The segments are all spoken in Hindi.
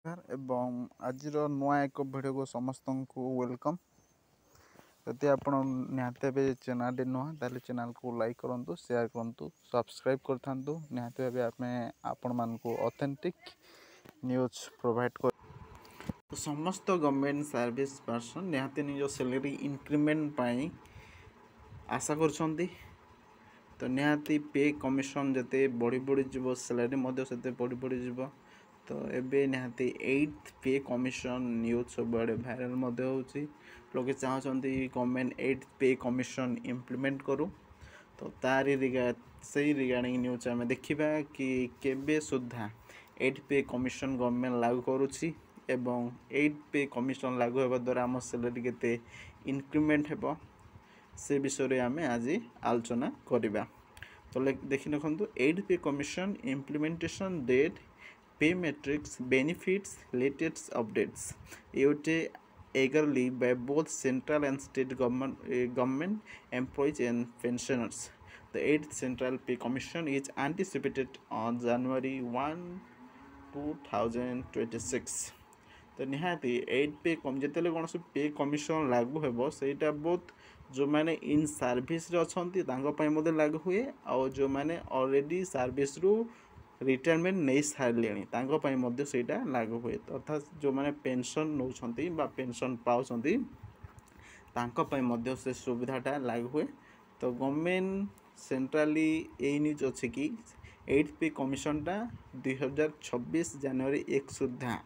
एवं आज नुआ एक वीडियो को समस्त को वेलकम। यदि आप निहती चैनल नुआ ताले चैनल को लाइक करूँ, शेयर करूँ, सब्सक्राइब करूँ। निहती भाव आपण मान ऑथेंटिक न्यूज प्रोवाइड कर समस्त गवर्नमेंट सर्विस पर्सन निहती निज सैलरी इंक्रीमेंट पाई आशा कर तो निहाती पे कमिशन जिते बढ़ी बढ़ी जीव सैलरी से बढ़ी बढ़ी जीव। तो एबे निहाती 8th पे कमिशन न्यूज सब बड़े भाइराल होची। लोग चाहते government 8th pay commission implement करूँ। तो तारी रिगार्डिंग न्यूज आम देखा कि केबे सुधा 8th पे कमिशन गवर्नमेंट लागू करुच्ची एवं 8th पे कमिशन लागू होगा द्वारा आम सैलरी केते इंक्रीमेंट हेबो से विषय आम आज आलोचना करवा। तो देखि रखु 8th pay commission implementation date pay matrix benefits latest updates ये eagerly by both central and state government employees and pensioners. The 8th Central Pay Commission is anticipated on January 1, 2026. तो निहाती 8th पे जिते कौन से पे कमिशन लागू हेबो सेटा बहुत जो मैंने इन सर्विस रे अछंती तांको पय मोदे लागू हुए और जो मैंने ऑलरेडी सर्विस रु रिटायरमेंट नहीं सारे तांको पय मोदे सेटा लागू हुए। अर्थात जो मैंने पेंशन नौछंती बा पेंशन पाउछंती तांको पय मोदे से सुविधाटा लागू हुए। तो गवर्नमेंट सेंट्रली ए न्यूज अच्छे कि 8th पे कमिशनटा 2026 जनवरी 1 सुधा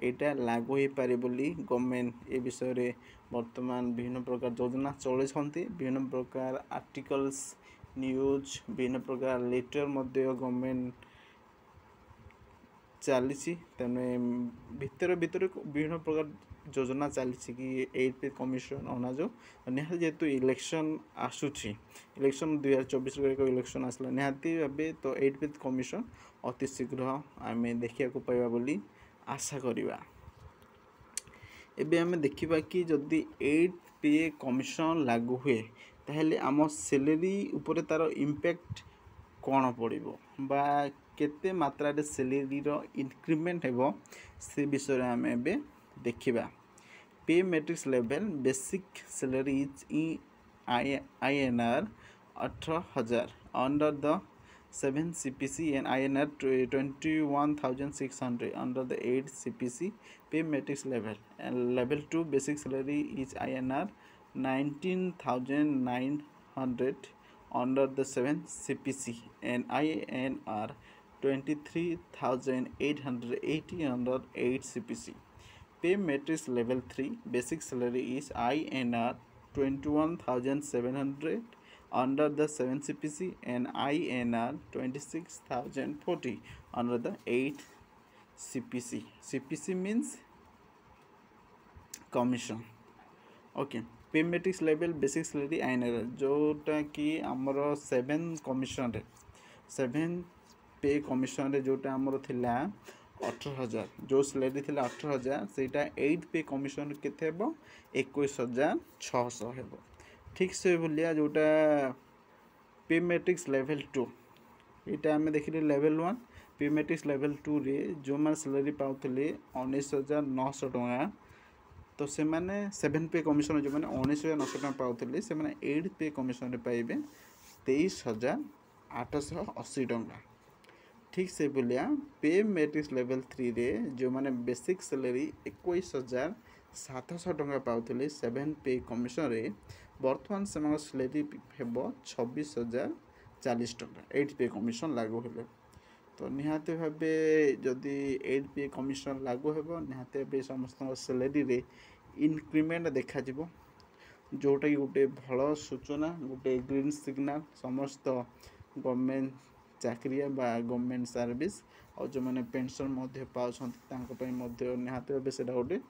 यहाँ लागू हो पारे बोली गवर्नमेंट ए विषय रे वर्तमान विभिन्न प्रकार योजना चलती। विभिन्न प्रकार आर्टिकल्स न्यूज विभिन्न प्रकार लेटर गवर्नमेंट चली तेने भितर विभिन्न प्रकार योजना चली कि 8th पे कमिशन अना जो निहाती जेहेतु इलेक्शन आसूची इलेक्शन 2024 एक इलेक्शन आसला निहाती भावे तो 8th पे कमिशन अति शीघ्र आम देखा पाइबा बोली आशा करिबा। एबे आम देखिबा कि जदि 8th पे कमिशन लागू हुए ताहले आम सैलरी उपरे तार इम्पैक्ट कौन पड़िबो बा केते मात्रा रे सैलरी रो इंक्रीमेंट हेबो से विषय आम एबे देखिबा। पे matrix level basic salary is INR 18,000 under the 7 CPC and INR 21,600 under the 8 CPC pay matrix level, and level 2 basic salary is INR 19,900 under the 7 CPC and INR 23,880 under 8 CPC. Pay matrix level 3 basic salary is INR 21,700 under the 7 CPC and INR 26,040 under the 8 CPC. CPC means commission. Okay. पे matrix level basic salary INR जोटा कि आमर 7 कमिशन रे 7 पे कमिशन रे जोटा आमर थिला 18,000 जो सैलरी थिला 18,000 सेटा 8 पे कमिशन केते हेबो 21,600 हेबो। ठीक से बोलिया जोटा पे मैट्रिक्स लेवल 2 यहाँ आम देखिले लेवल 1 पे मैट्रिक्स लेवल 2 रे जो मैंने सैलरी पाउले 19,900 टଙ୍କା तो से माने 7 पे कमिशन जो मैंने 19,900 टଙ୍କା पाउले से माने 8 पे कमिशन रे पाइबे 23,880 टଙ୍କା। ठीक से बोलिया पे मैट्रिक्स लेवल 3 रे जो मैंने बेसिक सैलरी 21,700 टଙ୍କା पाउले 7 पे कमिशन रे बर्तमान से सैलरी हेबो 26,040 टଙ୍କା 8 पे कमिशन लागू हेले। तो निहाती भावे जदि 8 पे कमिशन लागू हेबो निहाती भावे समस्त सैलरी रे इंक्रीमेंट देखा जिवो जोटा कि गोटे भल सूचना गोटे ग्रीन सिग्नल समस्त गवर्नमेंट चाकरिया बा गवर्नमेंट सर्विस और जो मैंने पेंशन मध्य पाउछंती तांको पय मध्य निहाती भावे सेटा गोटे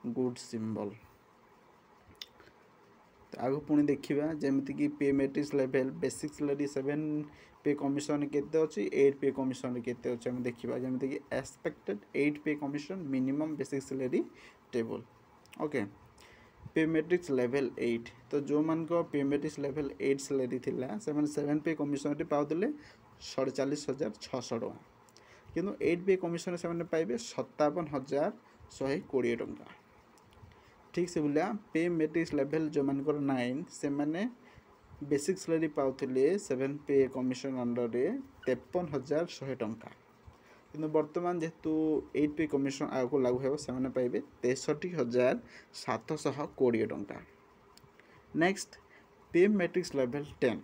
गुड सिंबल। आगु पुणी देखा जमीती कि पे मैट्रिक्स लेवल बेसिक सैलरी 7 पे कमिशन केते अच्छी 8 पे कमिशन केते अच्छे आम देखा जमीती कि एक्सपेक्टेड 8 पे commission minimum basic salary table. Okay पे मैट्रिक्स लेवल 8 तो जो मान पे मैट्रिक्स लेवल 8 सैलरी थिला से 7 पे कमिशन पाउले 47,600 टଙ୍କା किंतु 8 पे कमिशन से पाइबे 57,120 टंका। ठीक से बोलिया पे मैट्रिक्स लेवल जो मानकर 9 से माने बेसिक सैलरी पाउथिले 7 पे कमिशन अंडर रे 53,100 टंका। किंतु वर्तमान जेहेतु 8 पे कमिशन आगु लागू हो से पाइबे 63,720 टंका। नेक्स्ट पे मैट्रिक्स लेवल 10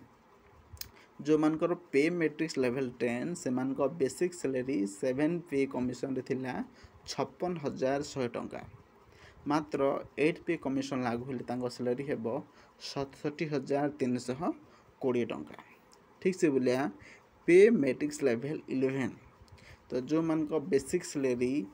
जो मानकर पे मैट्रिक्स लेवल 10 से मानक बेसिक सैलरी 7 पे कमिशन रे थिला 56,100 टंका। मात्र 8 पे कमिशन लागू होले तांको सैलरी हेबो 67,320 टंका। ठीक से बोलिया पे मैट्रिक्स लेवल 11 तो जो मानक बेसिक सैलरी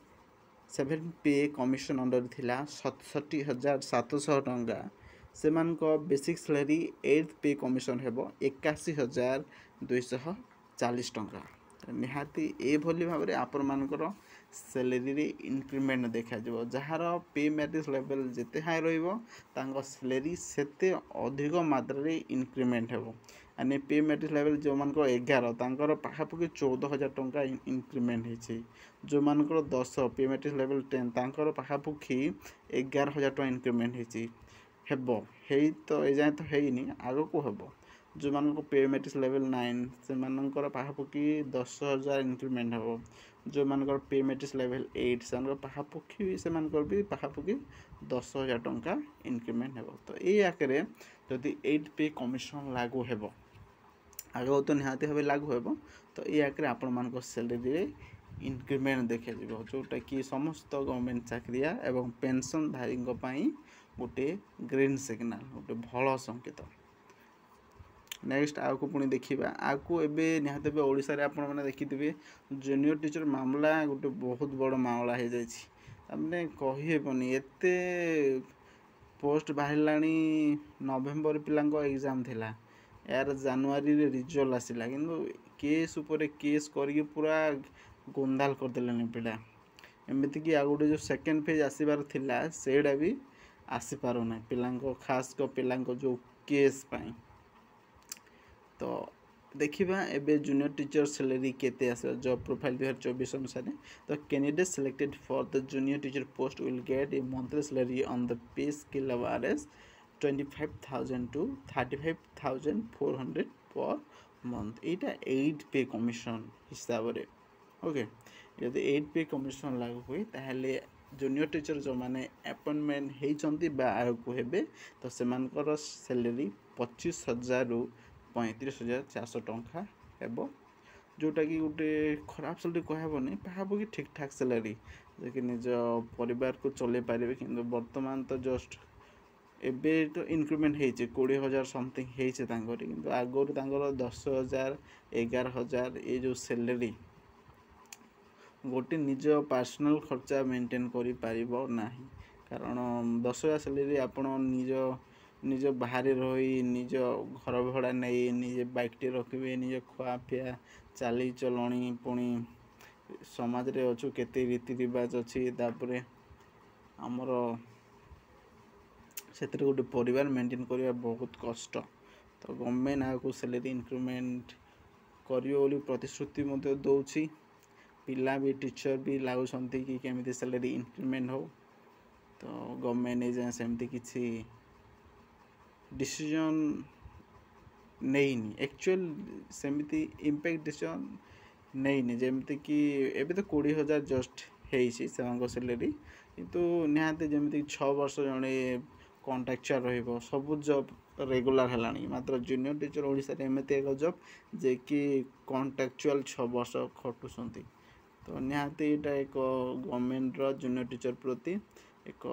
7 पे कमिशन अंडर थिला 67,700 टंका से मानक बेसिक सैलरी 8 पे कमिशन हेबो 81,240 टंका। निहाती ए भली भाव में आपण मानकर सैलरी रे इंक्रीमेंट देखा जब जार पे मैट्रिक्स लेवल जिते हाई रहा सैलरी सेते अधिक मात्रा रे इंक्रीमेंट हेबो। यानी पे मैट्रिक्स लेवल जो मानकर 11 तांकर पाखापाखि 14,000 टंका इंक्रीमेंट होइछि। जो मानकर 10 पे मैट्रिक्स लेवल 10 तांकर पाखापाखि 11,000 टंका इंक्रीमेंट होइछि हेबो। हेई तो ए जाय तो हेइनी आगो को हेबो। जो मानक पे मैट्रिक्स लेवल 9 से मानकर पाखापाखि 10,000 इंक्रीमेंट हेबो। जो मानकर पे मैट्रिक्स लेवल 8 से पाखापाखि से मानकर भी पाखापाखि 10,000 टंका इंक्रीमेंट हेबो। तो ए आकरे जदि 8 पे कमिशन लागू हेबो आगो तो निहाती भाव लागू हेबो तो ए आकरे आपण मानक सैलरी रे इंक्रीमेंट देखा जिवो जोटा कि समस्त गवर्नमेंट चाकरिया एवं पेंशन धारी गोटे ग्रीन सिग्नल गोटे भल संकेत। नेक्स्ट आगु पुणी देखा आगु एवं निहत ओडिशा रे आपण मैंने देखिथे जूनियर टीचर मामला गोटे बहुत बड़ मामला हो जाने कहीहेबनी एत पोस्ट बाहर नवेम्बर पिला एग्जाम थिला यार जनवरी रे रिजल्ट आसला किंतु केस उपर केस करके पूरा गोंदाल करदे पिला एमती कि आ गोटे जो सेकेंड फेज आसबार थिला सेटा भी आसी पारुना पिलांको खास को पिलांको जो केस पाई। तो देखिबा एबे जूनियर टीचर सैलरी केते आसे जॉब प्रोफाइल 2024 अनुसार तो candidate selected for the junior teacher post will get A monthly salary on the pay scale of RS 25,000 to 35,400 per month. एटा 8 पे कमिशन हिसाब रे ओके। यदि 8 पे कमिशन लागू हुए ताहले जूनियर टीचर जो माने अपॉइंटमेंट होइचंती बा आगु हेबे तो सेमानकर सैलरी 25,000 रु 35,400 टंका हेबो जोटा कि गोटे खराब सैलरी कहबनी पाखापाखि ठीक ठाक सैलरी जे निज परिवार को चले पारे। किंतु वर्तमान तो जस्ट एबे तो इंक्रीमेंट होइचे 20,000 समथिंग होइचे तांकर किंतु आगोर तांकर 10,000 11,000 ये जो सैलरी गोटे निज पर्सनल खर्चा मेंटेन करि पारिबो नाही। कारण 10,000 सैलरी आपण निज बाहर रही निज घर भड़ा नहीं निजे बाइक टे रखिए निज खुआ पिया चली चलणी पुणी समाज रे अच्छु केते रीति रिवाज अच्छी तापरे आमर से गोटे परिवार मेंटेन करने बहुत कष्ट। तो गवर्नमेंट आगु सैलरी इंक्रीमेंट करियो प्रतिश्रुति दौची पिला भी टीचर भी लगुंट कि केमी सैलरी इंक्रीमेंट हो। तो गवर्नमेंट नहीं जाए सेमती किसी डिसीजन नहीं एक्चुअल सेमती इम्पैक्ट डिसीजन नहीं जमती कि एबे तो 20,000 जस्ट होइछि से सैलरी किंतु निहाते जमती 6 वर्ष जड़े कॉन्ट्रैक्चुअल रहिबो सब जॉब रेगुलर हेलानी मात्र जूनियर टीचर ओडिशा रे एमती एक जॉब जे कि कॉन्ट्रैक्चुअल 6 वर्ष खटुसंती। तो निहाते एटा एक गवर्नमेंट रो जूनियर टीचर प्रति एक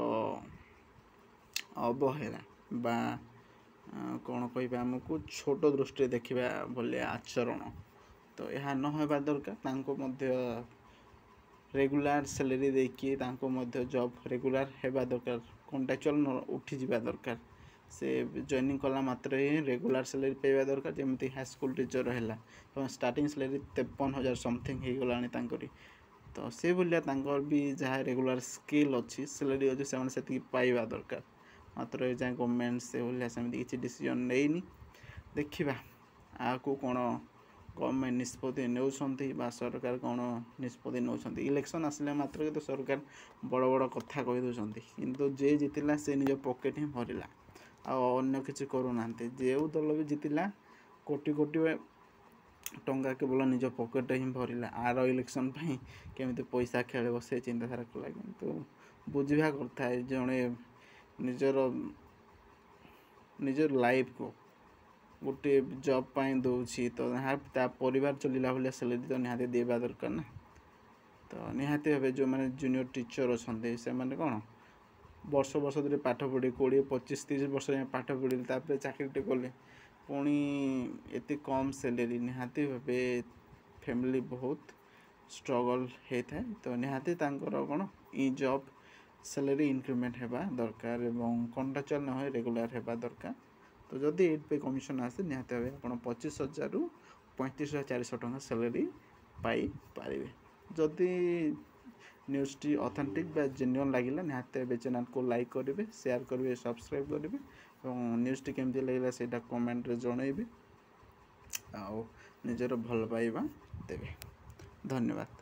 अवहेला बा कौन कह आमको छोट दृष्टि देखा भले आचरण। तो यह न होगा दरकार रेगुलर सैलरी देखिए जॉब रेगुलर होगा दरकार कॉन्ट्रैक्चुअल उठी जा दरकार से जॉइनिंग कला मात्र ही रेगुलर सैलरी पाइबा दरकार जमी हाई स्कूल टीचर है तो स्टार्टिंग सैलरी 53,000 समथिंग हो गलानी तांकरी। तो से भाया भी जहाँ रेगुलर स्किल अच्छी सैलरी अच्छी से पाइबा दरकार मात्र ये जाए गवर्नमेंट से भाया सेमती किसी डिसीजन नहीं देखा आगू कौन गवर्नमेंट निष्पत्ति नौछंती बा सरकार कौन निष्पत्ति नौछंती इलेक्शन आसिले मात्र तो सरकार बड़ बड़ कथा कहि दउछंती किंतु जे जितिला से निज पॉकेट ही भरिला आ अन्य किछि करू नांती जेउ दल भी जितिला कोटी कोटी टंका केवल निज पॉकेट ही भरिला आर इलेक्शन पई केमिति पैसा खेलिबो से चिंताधारा कला किंतु बुझिबा कथा है जणे निजर लाइफ को गोटे जॉब पाई दौची तो ता परिवार चलिला भलिया सैलरी तो निहाती देवा दरकार ना तो निहाती भाव जो मैंने जूनियर टीचर अच्छा से मैंने कौन वर्ष वर्ष धीरे पाठ पढ़ी 20-25-30 वर्ष जाए पाठ पढ़ी तापर चाकरीटे कले पुणी एत कम सैलरी निहाती भाव फैमिली बहुत स्ट्रगल होता है तो निहाती कौन ई जॉब सैलरी इंक्रीमेंट होगा दरकार एवं कॉन्ट्रैक्चुअल न रेगुलर होगा दरकार तो जदि 8 पे कमिशन आसे निहाती भाव आप 25,000 रु 35,400 टका सैलरी पाई पारे जदि न्यूज़टी ऑथेंटिक बा जेन्युइन लगिला निहाती भाव चैनल को लाइक करेंगे शेयर करेंगे सब्सक्राइब करेंगे और न्यूज़टी केमती लगिला सेटा कमेंट रे जनइबे आ निजर भल पाइबा देबे धन्यवाद।